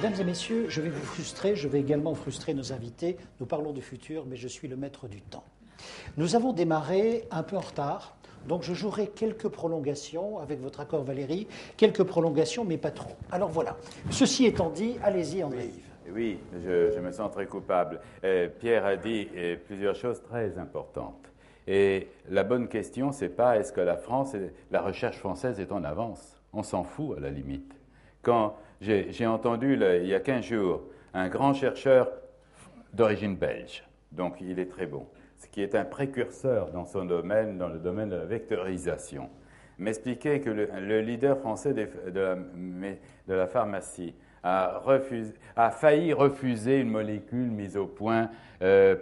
Mesdames et messieurs, je vais vous frustrer, je vais également frustrer nos invités. Nous parlons du futur, mais je suis le maître du temps. Nous avons démarré un peu en retard, donc je jouerai quelques prolongations, avec votre accord Valérie, quelques prolongations, mais pas trop. Alors voilà, ceci étant dit, allez-y André-Yves. Oui, je me sens très coupable. Pierre a dit plusieurs choses très importantes. Et la bonne question, c'est pas est-ce que la recherche française est en avance. On s'en fout à la limite. Quand j'ai entendu il y a 15 jours un grand chercheur d'origine belge, donc il est très bon, qui est un précurseur dans son domaine, dans le domaine de la vectorisation, m'expliquait que le leader français de la pharmacie a failli refuser une molécule mise au point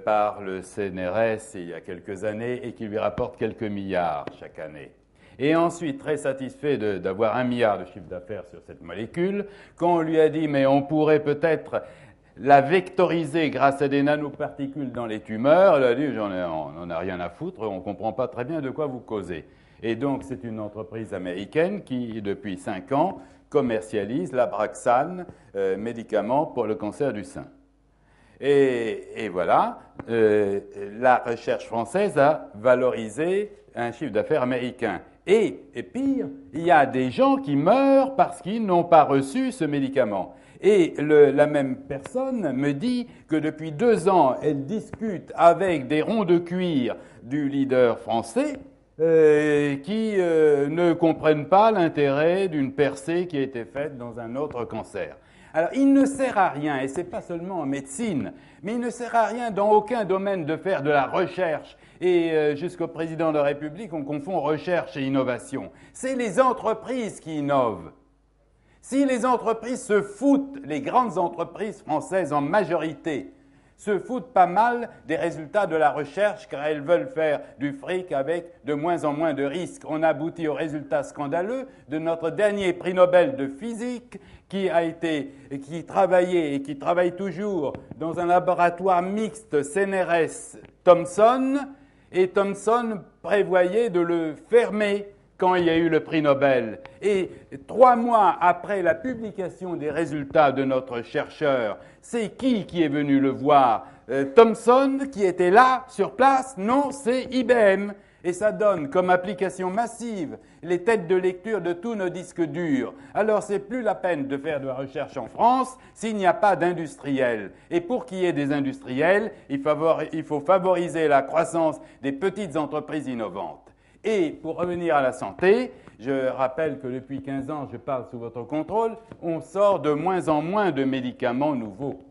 par le CNRS il y a quelques années et qui lui rapporte quelques milliards chaque année. Et ensuite, très satisfait d'avoir 1 milliard de chiffre d'affaires sur cette molécule, quand on lui a dit « mais on pourrait peut-être la vectoriser grâce à des nanoparticules dans les tumeurs », elle a dit « on n'en a rien à foutre, on ne comprend pas très bien de quoi vous causez ». Et donc, c'est une entreprise américaine qui, depuis 5 ans, commercialise l'Abraxane, médicament pour le cancer du sein. Et voilà, la recherche française a valorisé un chiffre d'affaires américain. Et pire, il y a des gens qui meurent parce qu'ils n'ont pas reçu ce médicament. Et la même personne me dit que depuis 2 ans, elle discute avec des ronds de cuir du leader français qui ne comprennent pas l'intérêt d'une percée qui a été faite dans un autre cancer. Alors, il ne sert à rien, et ce n'est pas seulement en médecine, mais il ne sert à rien dans aucun domaine de faire de la recherche. Et jusqu'au président de la République, on confond recherche et innovation. C'est les entreprises qui innovent. Si les entreprises se foutent, les grandes entreprises françaises en majorité, se foutent pas mal des résultats de la recherche car elles veulent faire du fric avec de moins en moins de risques. On aboutit au résultat scandaleux de notre dernier prix Nobel de physique qui travaillait et qui travaille toujours dans un laboratoire mixte CNRS-Thomson, et Thomson prévoyait de le fermer quand il y a eu le prix Nobel. Et 3 mois après la publication des résultats de notre chercheur, c'est qui est venu le voir? Thomson, qui était là, sur place? Non, c'est IBM. Et ça donne comme application massive les têtes de lecture de tous nos disques durs. Alors, c'est plus la peine de faire de la recherche en France s'il n'y a pas d'industriels. Et pour qu'il y ait des industriels, il faut favoriser la croissance des petites entreprises innovantes. Et pour revenir à la santé, je rappelle que depuis 15 ans, je parle sous votre contrôle, on sort de moins en moins de médicaments nouveaux.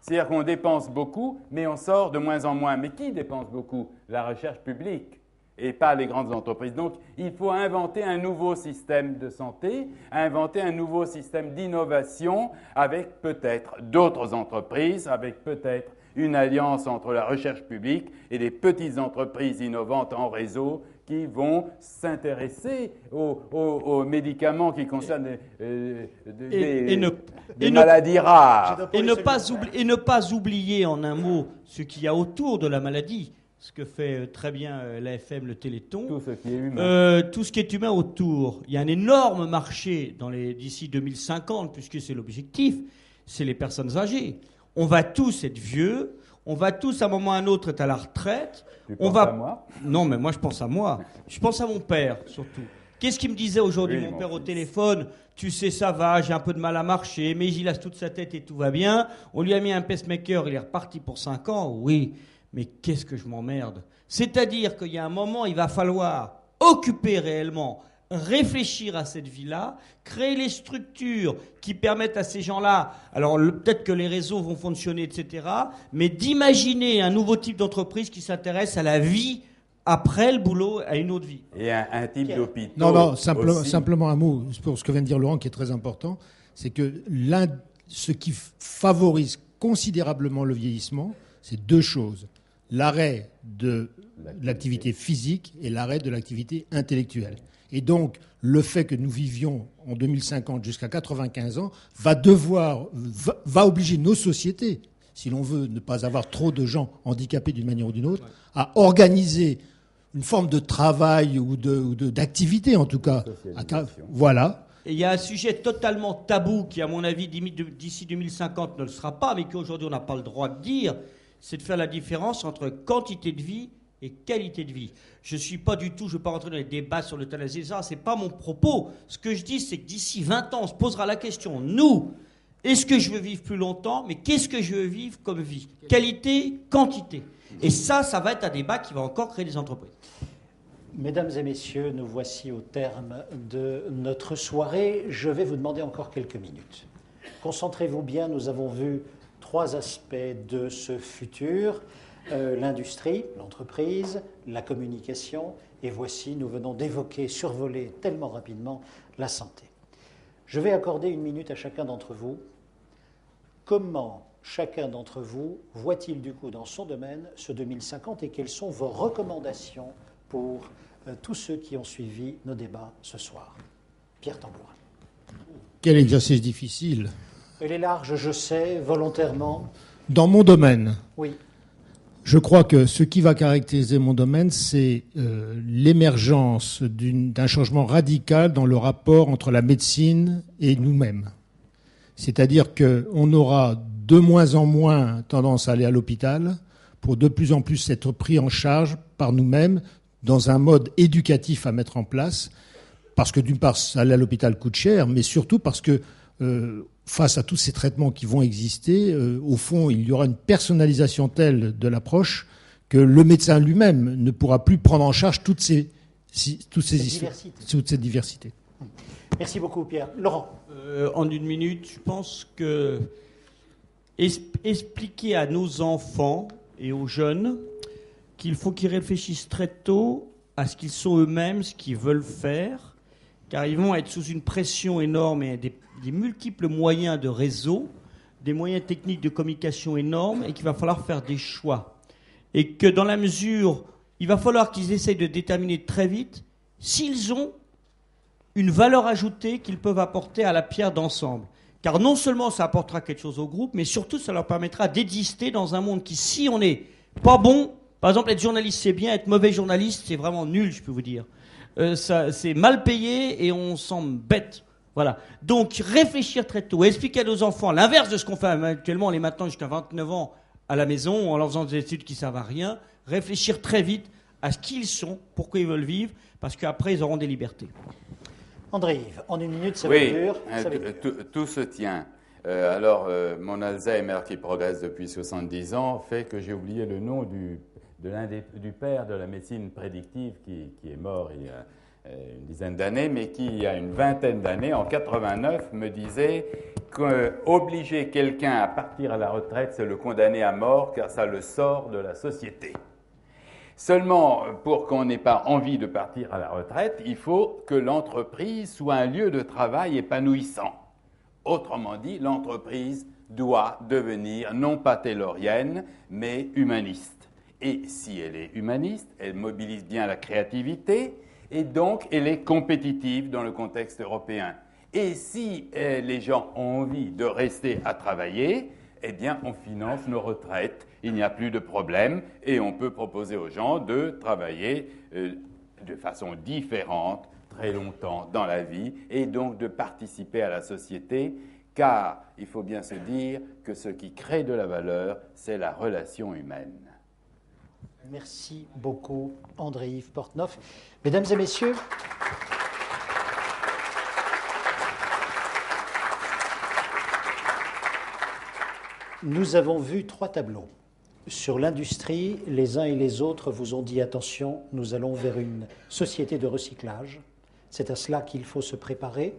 C'est-à-dire qu'on dépense beaucoup, mais on sort de moins en moins. Mais qui dépense beaucoup? La recherche publique et pas les grandes entreprises. Donc, il faut inventer un nouveau système de santé, inventer un nouveau système d'innovation avec peut-être d'autres entreprises, avec peut-être une alliance entre la recherche publique et les petites entreprises innovantes en réseau qui vont s'intéresser aux médicaments qui concernent des maladies rares. Et ne pas oublier en un mot ce qu'il y a autour de la maladie, ce que fait très bien l'AFM, le Téléthon. Tout ce qui est humain. Tout ce qui est humain autour. Il y a un énorme marché d'ici 2050, puisque c'est l'objectif, c'est les personnes âgées. On va tous être vieux, on va tous à un moment ou à un autre être à la retraite. Tu penses à moi? Non, mais moi je pense à moi. Je pense à mon père, surtout. Qu'est-ce qu'il me disait aujourd'hui, mon père, au téléphone? Tu sais, ça va, j'ai un peu de mal à marcher, mais il lâche toute sa tête et tout va bien. On lui a mis un pacemaker, il est reparti pour 5 ans. Oui, mais qu'est-ce que je m'emmerde. C'est-à-dire qu'il y a un moment, il va falloir occuper réellement, réfléchir à cette vie-là, créer les structures qui permettent à ces gens-là, alors peut-être que les réseaux vont fonctionner, etc., mais d'imaginer un nouveau type d'entreprise qui s'intéresse à la vie après le boulot, à une autre vie. Et un type d'hôpital. Non, simplement un mot pour ce que vient de dire Laurent, qui est très important, c'est que ce qui favorise considérablement le vieillissement, c'est 2 choses. L'arrêt de l'activité physique et l'arrêt de l'activité intellectuelle. Et donc, le fait que nous vivions en 2050 jusqu'à 95 ans va obliger nos sociétés, si l'on veut ne pas avoir trop de gens handicapés d'une manière ou d'une autre, à organiser une forme de travail ou d'activité, en tout cas. Voilà. Et il y a un sujet totalement tabou qui, à mon avis, d'ici 2050 ne le sera pas, mais qu'aujourd'hui on n'a pas le droit de dire, c'est de faire la différence entre quantité de vie et qualité de vie. Je ne veux pas rentrer dans les débats sur l'euthanasie, ce n'est pas mon propos. Ce que je dis, c'est que d'ici 20 ans, on se posera la question, nous, est-ce que je veux vivre plus longtemps, mais qu'est-ce que je veux vivre comme vie? Qualité, quantité. Et ça va être un débat qui va encore créer des entreprises. Mesdames et messieurs, nous voici au terme de notre soirée. Je vais vous demander encore quelques minutes. Concentrez-vous bien, nous avons vu 3 aspects de ce futur. L'industrie, l'entreprise, la communication, et voici, nous venons d'évoquer, survoler tellement rapidement la santé. Je vais accorder 1 minute à chacun d'entre vous. Comment chacun d'entre vous voit-il du coup dans son domaine ce 2050 et quelles sont vos recommandations pour tous ceux qui ont suivi nos débats ce soir? Pierre Tambourin. Quel exercice difficile. Il est large, je sais, volontairement. Dans mon domaine, oui. Je crois que ce qui va caractériser mon domaine, c'est l'émergence d'un changement radical dans le rapport entre la médecine et nous-mêmes. C'est-à-dire qu'on aura de moins en moins tendance à aller à l'hôpital pour de plus en plus être pris en charge par nous-mêmes dans un mode éducatif à mettre en place, parce que d'une part, aller à l'hôpital coûte cher, mais surtout parce que face à tous ces traitements qui vont exister, au fond, il y aura une personnalisation telle de l'approche que le médecin lui-même ne pourra plus prendre en charge toute cette diversité. Merci beaucoup, Pierre. Laurent. En 1 minute, je pense que expliquer à nos enfants et aux jeunes qu'il faut qu'ils réfléchissent très tôt à ce qu'ils sont eux-mêmes, ce qu'ils veulent faire, car ils vont être sous une pression énorme et des multiples moyens de réseau, des moyens techniques de communication énormes, et qu'il va falloir faire des choix. Et que dans la mesure, il va falloir qu'ils essayent de déterminer très vite s'ils ont une valeur ajoutée qu'ils peuvent apporter à la pierre d'ensemble. Car non seulement ça apportera quelque chose au groupe, mais surtout ça leur permettra d'exister dans un monde qui, si on n'est pas bon, par exemple être journaliste c'est bien, être mauvais journaliste c'est vraiment nul, je peux vous dire. C'est mal payé et on s'embête. Voilà. Donc réfléchir très tôt, expliquer à nos enfants l'inverse de ce qu'on fait actuellement, on les maintient jusqu'à 29 ans à la maison en leur faisant des études qui ne servent à rien, réfléchir très vite à ce qu'ils sont, pourquoi ils veulent vivre, parce qu'après ils auront des libertés. André-Yves, en 1 minute, ça va être dur. Tout se tient. Mon Alzheimer qui progresse depuis 70 ans fait que j'ai oublié le nom du père de la médecine prédictive qui est mort il y a une dizaine d'années, mais qui, il y a une vingtaine d'années, en 89, me disait qu'obliger quelqu'un à partir à la retraite, c'est le condamner à mort, car ça le sort de la société. Seulement, pour qu'on n'ait pas envie de partir à la retraite, il faut que l'entreprise soit un lieu de travail épanouissant. Autrement dit, l'entreprise doit devenir non pas taylorienne, mais humaniste. Et si elle est humaniste, elle mobilise bien la créativité, et donc elle est compétitive dans le contexte européen. Et si les gens ont envie de rester à travailler, eh bien on finance nos retraites, il n'y a plus de problème, et on peut proposer aux gens de travailler de façon différente, très longtemps dans la vie, et donc de participer à la société, car il faut bien se dire que ce qui crée de la valeur, c'est la relation humaine. Merci beaucoup, André-Yves Portneuf. Mesdames et messieurs, nous avons vu 3 tableaux. Sur l'industrie, les uns et les autres vous ont dit attention, nous allons vers une société de recyclage. C'est à cela qu'il faut se préparer.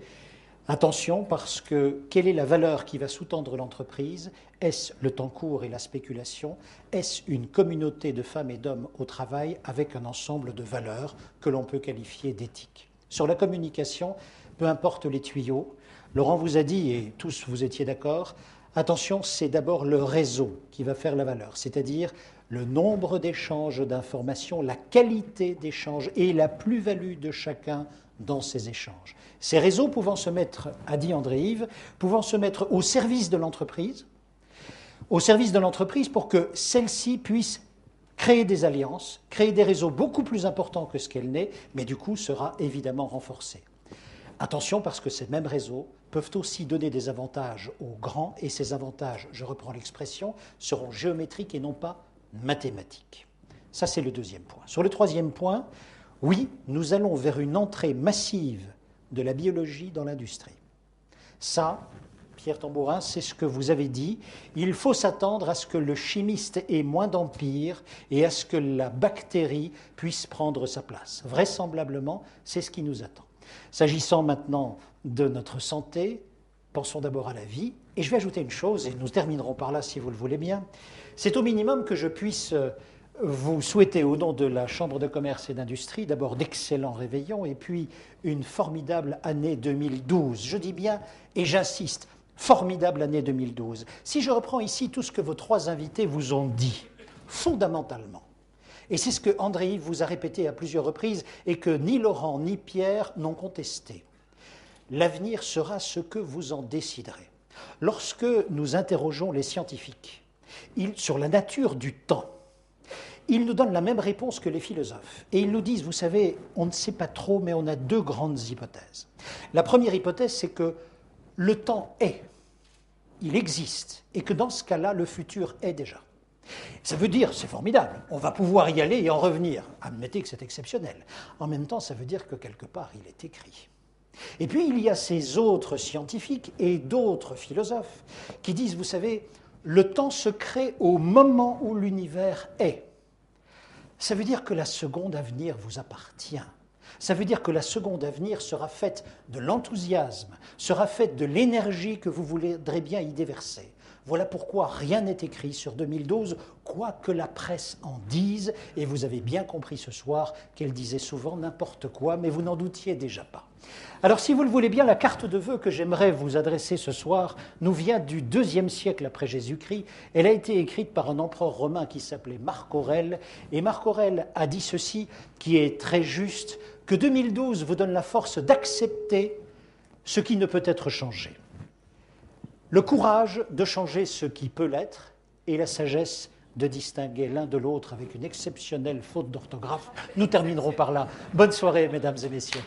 Attention, parce que quelle est la valeur qui va sous-tendre l'entreprise? Est-ce le temps court et la spéculation? Est-ce une communauté de femmes et d'hommes au travail avec un ensemble de valeurs que l'on peut qualifier d'éthique? Sur la communication, peu importe les tuyaux, Laurent vous a dit, et tous vous étiez d'accord, attention, c'est d'abord le réseau qui va faire la valeur, c'est-à-dire le nombre d'échanges d'informations, la qualité d'échanges et la plus-value de chacun dans ces échanges. Ces réseaux pouvant se mettre, a dit André-Yves, pouvant se mettre au service de l'entreprise pour que celle-ci puisse créer des alliances, créer des réseaux beaucoup plus importants que ce qu'elle n'est, mais du coup sera évidemment renforcée. Attention parce que ces mêmes réseaux peuvent aussi donner des avantages aux grands et ces avantages, je reprends l'expression, seront géométriques et non pas mathématiques. Ça, c'est le deuxième point. Sur le troisième point, oui, nous allons vers une entrée massive de la biologie dans l'industrie. Ça, Pierre Tambourin, c'est ce que vous avez dit. Il faut s'attendre à ce que le chimiste ait moins d'empire et à ce que la bactérie puisse prendre sa place. Vraisemblablement, c'est ce qui nous attend. S'agissant maintenant de notre santé, pensons d'abord à la vie. Et je vais ajouter une chose, et nous terminerons par là si vous le voulez bien. C'est au minimum que je puisse vous souhaiter, au nom de la Chambre de commerce et d'industrie, d'abord d'excellents réveillons et puis une formidable année 2012. Je dis bien, et j'insiste, formidable année 2012. Si je reprends ici tout ce que vos trois invités vous ont dit, fondamentalement, et c'est ce que André-Yves vous a répété à plusieurs reprises et que ni Laurent ni Pierre n'ont contesté, l'avenir sera ce que vous en déciderez. Lorsque nous interrogeons les scientifiques sur la nature du temps, ils nous donnent la même réponse que les philosophes. Et ils nous disent, vous savez, on ne sait pas trop, mais on a deux grandes hypothèses. La première hypothèse, c'est que le temps est, il existe, et que dans ce cas-là, le futur est déjà. Ça veut dire, c'est formidable, on va pouvoir y aller et en revenir. Admettez que c'est exceptionnel. En même temps, ça veut dire que quelque part, il est écrit. Et puis, il y a ces autres scientifiques et d'autres philosophes qui disent, vous savez, le temps se crée au moment où l'univers est. Ça veut dire que la seconde à venir vous appartient. Ça veut dire que la seconde à venir sera faite de l'enthousiasme, sera faite de l'énergie que vous voudrez bien y déverser. Voilà pourquoi rien n'est écrit sur 2012, quoi que la presse en dise, et vous avez bien compris ce soir qu'elle disait souvent n'importe quoi, mais vous n'en doutiez déjà pas. Alors si vous le voulez bien, la carte de vœux que j'aimerais vous adresser ce soir nous vient du IIe siècle après Jésus-Christ. Elle a été écrite par un empereur romain qui s'appelait Marc Aurèle, et Marc Aurèle a dit ceci, qui est très juste, que 2012 vous donne la force d'accepter ce qui ne peut être changé. Le courage de changer ce qui peut l'être et la sagesse de distinguer l'un de l'autre avec une exceptionnelle faute d'orthographe. Nous terminerons par là. Bonne soirée, mesdames et messieurs.